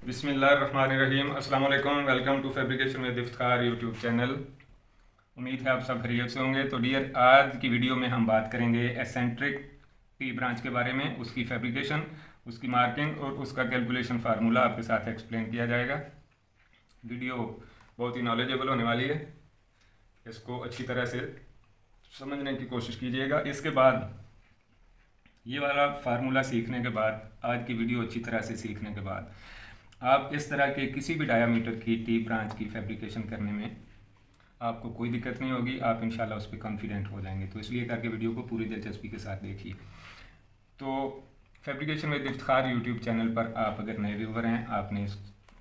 बिस्मिल्लाहिर्रहमानिर्रहीम। अस्सलाम वालेकुम। Welcome to fabrication with Iftikhar YouTube channel. उम्मीद है आप सब खैरियत से होंगे। तो डियर, आज की वीडियो में हम बात करेंगे एसेंट्रिक टी ब्रांच के बारे में, उसकी फैब्रिकेशन, उसकी मार्किंग और उसका कैलकुलेशन फार्मूला आपके साथ एक्सप्लेन किया जाएगा। वीडियो बहुत ही नॉलेजेबल होने वाली है, इसको अच्छी तरह से समझने की कोशिश कीजिएगा। इसके बाद ये वाला फार्मूला सीखने के बाद, आज की वीडियो अच्छी तरह से सीखने के बाद, आप इस तरह के किसी भी डायामीटर की टी ब्रांच की फैब्रिकेशन करने में आपको कोई दिक्कत नहीं होगी। आप इंशाल्लाह उस पर कॉन्फिडेंट हो जाएंगे। तो इसलिए करके वीडियो को पूरी दिलचस्पी के साथ देखिए। तो fabrication with Iftikhar YouTube channel पर आप अगर नए व्यूवर हैं, आपने इस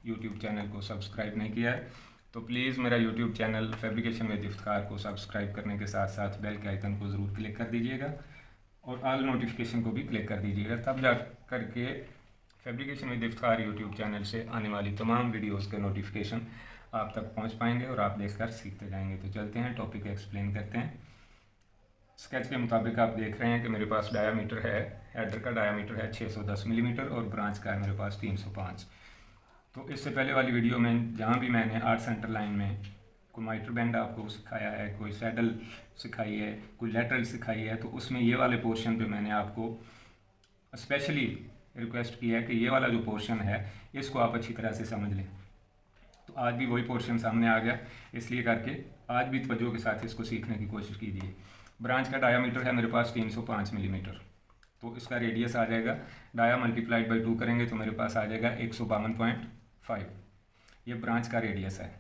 यूट्यूब चैनल को सब्सक्राइब नहीं किया है, तो प्लीज़ मेरा YouTube channel fabrication with Iftikhar को सब्सक्राइब करने के साथ साथ बेल के आइकन को ज़रूर क्लिक कर दीजिएगा और ऑल नोटिफिकेशन को भी क्लिक कर दीजिएगा। तब जा करके fabrication with Iftikhar YouTube channel से आने वाली तमाम वीडियोस के नोटिफिकेशन आप तक पहुंच पाएंगे और आप देखकर सीखते जाएंगे। तो चलते हैं, टॉपिक एक्सप्लेन करते हैं। स्केच के मुताबिक आप देख रहे हैं कि मेरे पास डायामीटर है, हेडर का डायामीटर है 610 मिलीमीटर और ब्रांच का है मेरे पास 305। तो इससे पहले वाली वीडियो में जहाँ भी मैंने 8 सेंटर लाइन में कोई माइटर बैंड आपको सिखाया है, कोई सैडल सिखाई है, कोई लेटरल सिखाई है, तो उसमें ये वाले पोर्शन पे मैंने आपको स्पेशली रिक्वेस्ट किया है कि ये वाला जो पोर्शन है इसको आप अच्छी तरह से समझ लें। तो आज भी वही पोर्शन सामने आ गया, इसलिए करके आज भी तवज्जो के साथ इसको सीखने की कोशिश कीजिए। ब्रांच का डायामीटर है मेरे पास 305 मिलीमीटर, तो इसका रेडियस आ जाएगा, डाया मल्टीप्लाइड बाई 2 करेंगे तो मेरे पास आ जाएगा 152.5। ये ब्रांच का रेडियस है।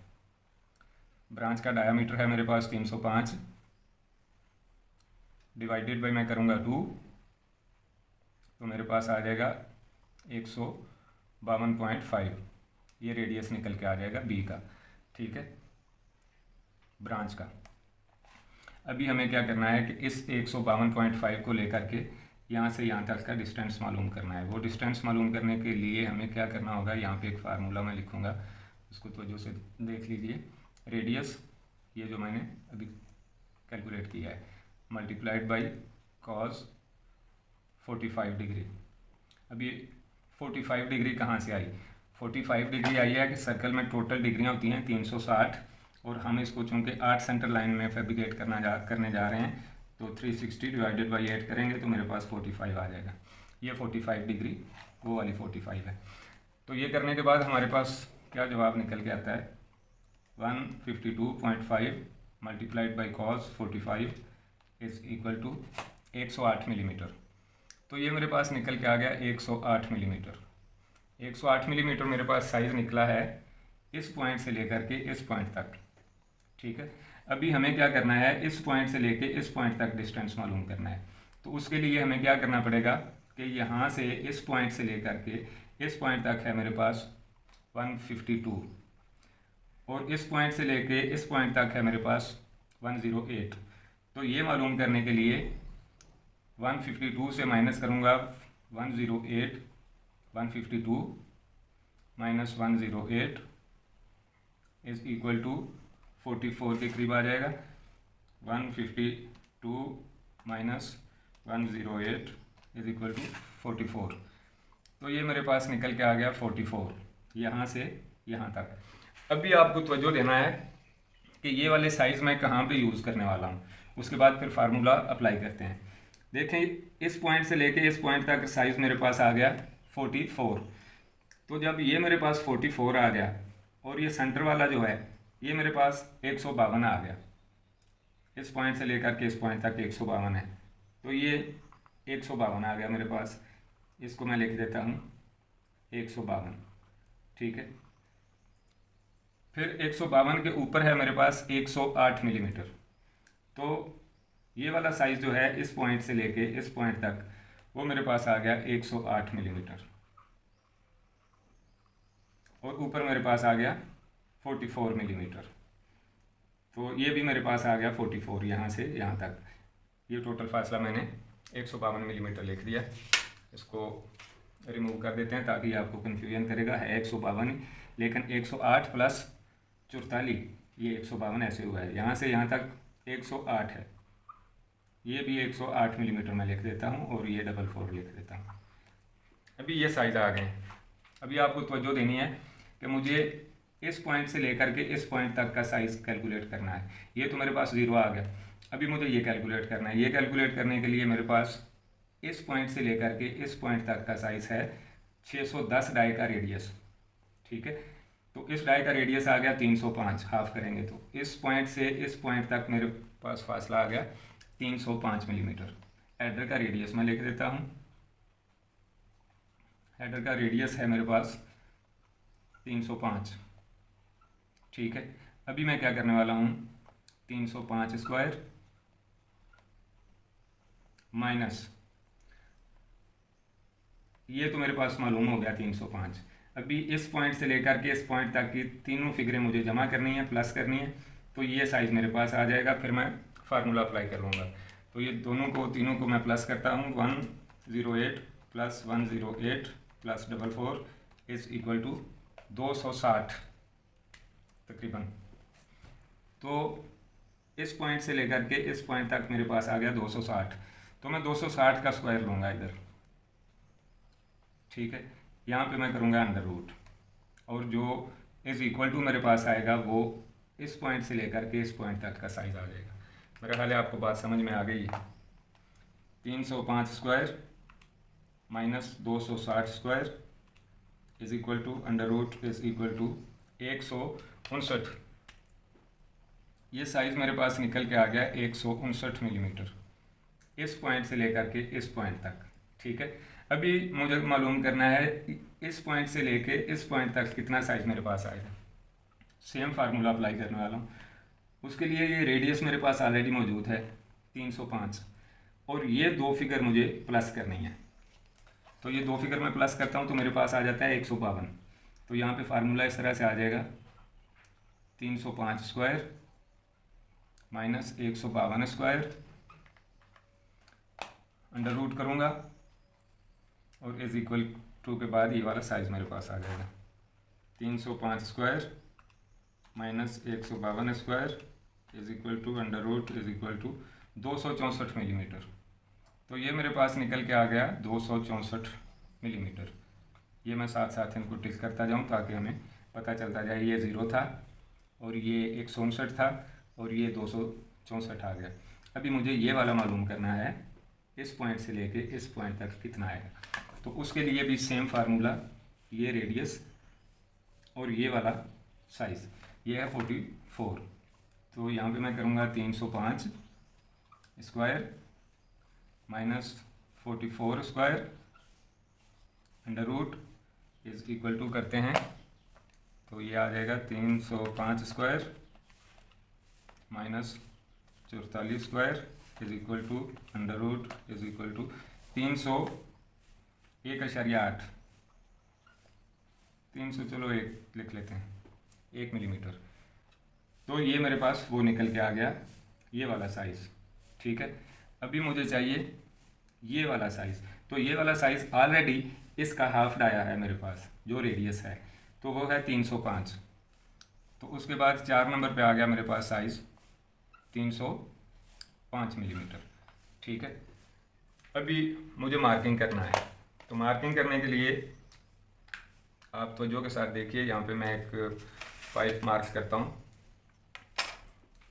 ब्रांच का डायामीटर है मेरे पास 305, डिवाइडेड बाई मैं करूँगा 2, तो मेरे पास आ जाएगा 152.5। ये रेडियस निकल के आ जाएगा बी का, ठीक है, ब्रांच का। अभी हमें क्या करना है कि इस 152.5 को लेकर के यहाँ से यहाँ तक का डिस्टेंस मालूम करना है। वो डिस्टेंस मालूम करने के लिए हमें क्या करना होगा, यहाँ पे एक फार्मूला मैं लिखूँगा, उसको तवज्जो से देख लीजिए। रेडियस, ये जो मैंने अभी कैलकुलेट किया है, मल्टीप्लाइड बाई कॉस 45 डिग्री। अभी 45 डिग्री कहाँ से आई? 45 डिग्री आई है कि सर्कल में टोटल डिग्रियाँ होती हैं 360, और हम इसको चूँकि 8 सेंटर लाइन में फैब्रिकेट करने जा रहे हैं, तो 360 डिवाइडेड बाई 8 करेंगे तो मेरे पास 45 आ जाएगा। ये 45 डिग्री, वो वाली 45 है। तो ये करने के बाद हमारे पास क्या जवाब निकल के आता है, 152.5 multiplied by cos 45 is equal to 108 millimetre. तो ये मेरे पास निकल के आ गया 108 मिलीमीटर। 108 मिलीमीटर मेरे पास साइज़ निकला है इस पॉइंट से लेकर के इस पॉइंट तक, ठीक है। अभी हमें क्या करना है, इस पॉइंट से लेके इस पॉइंट तक डिस्टेंस मालूम करना है। तो उसके लिए हमें क्या करना पड़ेगा कि यहाँ से इस पॉइंट से लेकर के इस पॉइंट तक है मेरे पास 152, और इस पॉइंट से लेके इस पॉइंट तक है मेरे पास 108। तो ये मालूम करने के लिए 152 से माइनस करूँगा 108, 152 माइनस 108 इज इक्वल टू 44 के करीब आ जाएगा। 152 माइनस 108 इज इक्वल टू 44। तो ये मेरे पास निकल के आ गया 44, यहाँ से यहाँ तक। अभी आपको तवज्जो देना है कि ये वाले साइज़ मैं कहाँ पे यूज़ करने वाला हूँ, उसके बाद फिर फार्मूला अप्लाई करते हैं। देखें, इस पॉइंट से लेके इस पॉइंट तक साइज़ मेरे पास आ गया 44। तो जब ये मेरे पास 44 आ गया और ये सेंटर वाला जो है ये मेरे पास 152 आ गया, इस पॉइंट से लेकर के इस पॉइंट तक 152 है, तो ये 152 आ गया मेरे पास। इसको मैं लिख देता हूँ 152, ठीक है। फिर 152 के ऊपर है मेरे पास 108 मिलीमीटर। तो ये वाला साइज़ जो है इस पॉइंट से लेके इस पॉइंट तक, वो मेरे पास आ गया 108 मिलीमीटर, और ऊपर मेरे पास आ गया 44 मिलीमीटर। तो ये भी मेरे पास आ गया 44, यहाँ से यहाँ तक। ये टोटल फासला मैंने 152 मिलीमीटर लिख दिया। इसको रिमूव कर देते हैं ताकि आपको कन्फ्यूजन करेगा, है 152, लेकिन 108 प्लस 44, ये 152 ऐसे हुआ है। यहाँ से यहाँ तक 108 है, ये भी 108 मिलीमीटर मैं लिख देता हूँ, और ये 44 लिख देता हूँ। अभी ये साइज़ आ गए हैं। अभी आपको तवज्जो देनी है कि मुझे इस पॉइंट से लेकर के इस पॉइंट तक का साइज़ कैलकुलेट करना है। ये तो मेरे पास 0 आ गया, अभी मुझे ये कैलकुलेट करना है। ये कैलकुलेट करने के लिए मेरे पास इस पॉइंट से लेकर के इस पॉइंट तक का साइज़ है 610 डाई का रेडियस, ठीक है। तो इस डाई का रेडियस आ गया 305, हाफ करेंगे तो इस पॉइंट से इस पॉइंट तक मेरे पास फासला आ गया 305 मिलीमीटर। हेडर का रेडियस मैं लिख देता हूँ, हेडर का रेडियस है मेरे पास 305, ठीक है। अभी मैं क्या करने वाला हूँ, 305 स्क्वायर माइनस, ये तो मेरे पास मालूम हो गया 305। अभी इस पॉइंट से लेकर के इस पॉइंट तक की तीनों फिगरें मुझे जमा करनी है, प्लस करनी है, तो ये साइज़ मेरे पास आ जाएगा। फिर मैं फार्मूला अप्लाई कर लूँगा। तो ये तीनों को मैं प्लस करता हूँ, 108 plus 108 plus 44 is equal to 260 तकरीबन। तो इस पॉइंट से लेकर के इस पॉइंट तक मेरे पास आ गया 260, तो मैं 260 का स्क्वायर लूँगा इधर, ठीक है। यहाँ पे मैं करूँगा अंडर रूट, और जो इज़ इक्वल टू मेरे पास आएगा वो इस पॉइंट से लेकर के इस पॉइंट तक का साइज़ आ जाएगा। मेरा ख्याल है आपको बात समझ में आ गई है। 305 square minus 260 square is equal to under root is equal to 159। ये साइज़ मेरे पास निकल के आ गया 159 मिलीमीटर, इस पॉइंट से लेकर के इस पॉइंट तक, ठीक है। अभी मुझे मालूम करना है इस पॉइंट से लेके इस पॉइंट तक कितना साइज़ मेरे पास आएगा। सेम फार्मूला अप्लाई करने वाला हूँ। उसके लिए ये रेडियस मेरे पास ऑलरेडी मौजूद है 305, और ये दो फिगर मुझे प्लस करनी है। तो ये दो फिगर मैं प्लस करता हूँ तो मेरे पास आ जाता है 152। तो यहाँ पे फार्मूला इस तरह से आ जाएगा, 305 square minus 152 square, under root करूँगा और इज़ इक्वल टू के बाद ये वाला साइज़ मेरे पास आ जाएगा, 305 square minus 152 square is equal to under root is equal to 264 millimetre. तो ये मेरे पास निकल के आ गया 264 मिलीमीटर। ये मैं साथ साथ इनको टिक करता जाऊँ ताकि हमें पता चलता जाए, ये 0 था और ये 159 था और ये 264 आ गया। अभी मुझे ये वाला मालूम करना है, इस पॉइंट से लेके इस पॉइंट तक कितना आएगा। तो उसके लिए भी सेम फार्मूला, ये रेडियस और ये वाला साइज़, ये है 44। तो यहाँ पे मैं करूँगा 305 square minus 44 square under root is equal to करते हैं, तो ये आ जाएगा 305 square minus 44 square is equal to under root is equal to 301.8, 300 चलो 1 लिख लेते हैं, 1 मिलीमीटर। तो ये मेरे पास वो निकल के आ गया, ये वाला साइज़, ठीक है। अभी मुझे चाहिए ये वाला साइज़। तो ये वाला साइज़ ऑलरेडी इसका हाफ डाया है मेरे पास, जो रेडियस है, तो वो है 305। तो उसके बाद 4 नंबर पे आ गया मेरे पास साइज़ 305 मिलीमीटर, ठीक है। अभी मुझे मार्किंग करना है, तो मार्किंग करने के लिए आप तवज्जो के साथ देखिए। यहाँ पे मैं एक पाइप मार्क करता हूँ,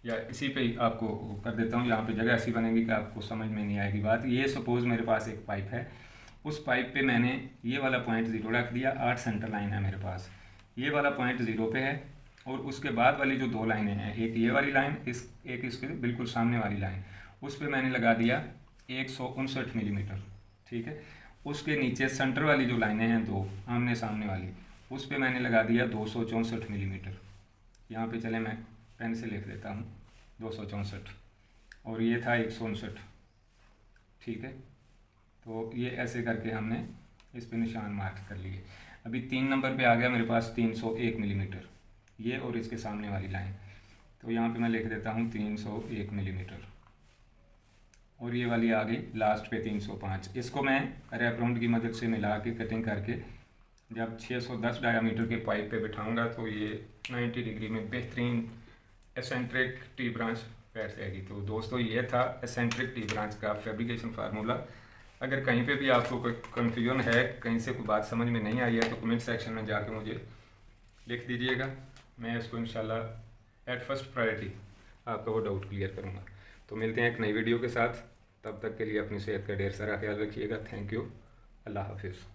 या इसी पे ही आपको कर देता हूँ। यहाँ पे जगह ऐसी बनेगी कि आपको समझ में नहीं आएगी बात। ये सपोज़ मेरे पास एक पाइप है, उस पाइप पे मैंने ये वाला पॉइंट 0 रख दिया, 8 सेंटर लाइन है मेरे पास, ये वाला पॉइंट 0 पे है, और उसके बाद वाली जो 2 लाइनें हैं, एक ये वाली लाइन, एक इसके बिल्कुल सामने वाली लाइन, उस पर मैंने लगा दिया 159 मिलीमीटर, ठीक है। उसके नीचे सेंटर वाली जो लाइनें हैं 2 आमने सामने वाली, उस पर मैंने लगा दिया 264 मिलीमीटर। यहाँ पे चले मैं पेन से लिख देता हूँ 264, और ये था 159, ठीक है। तो ये ऐसे करके हमने इस पे निशान मार्क कर लिए। अभी 3 नंबर पे आ गया मेरे पास 301 मिलीमीटर, ये और इसके सामने वाली लाइन, तो यहाँ पे मैं लिख देता हूँ 301 मिलीमीटर, और ये वाली आ गई लास्ट पे 305। इसको मैं रैप राउंड की मदद से मिला के कटिंग करके जब 610 डायामीटर के पाइप पे बिठाऊंगा तो ये 90 डिग्री में बेहतरीन एसेंट्रिक टी ब्रांच बैठ जाएगी। तो दोस्तों ये था एसेंट्रिक टी ब्रांच का फैब्रिकेशन फार्मूला। अगर कहीं पे भी आपको कोई कन्फ्यूजन है, कहीं से कोई बात समझ में नहीं आई है, तो कमेंट सेक्शन में जाके मुझे लिख दीजिएगा। मैं इसको इंशाल्लाह एट फर्स्ट प्रायोरिटी आपका वो डाउट क्लियर करूँगा। तो मिलते हैं एक नई वीडियो के साथ, तब तक के लिए अपनी सेहत का ढेर सारा ख्याल रखिएगा। Thank you. अल्लाह हाफिज़।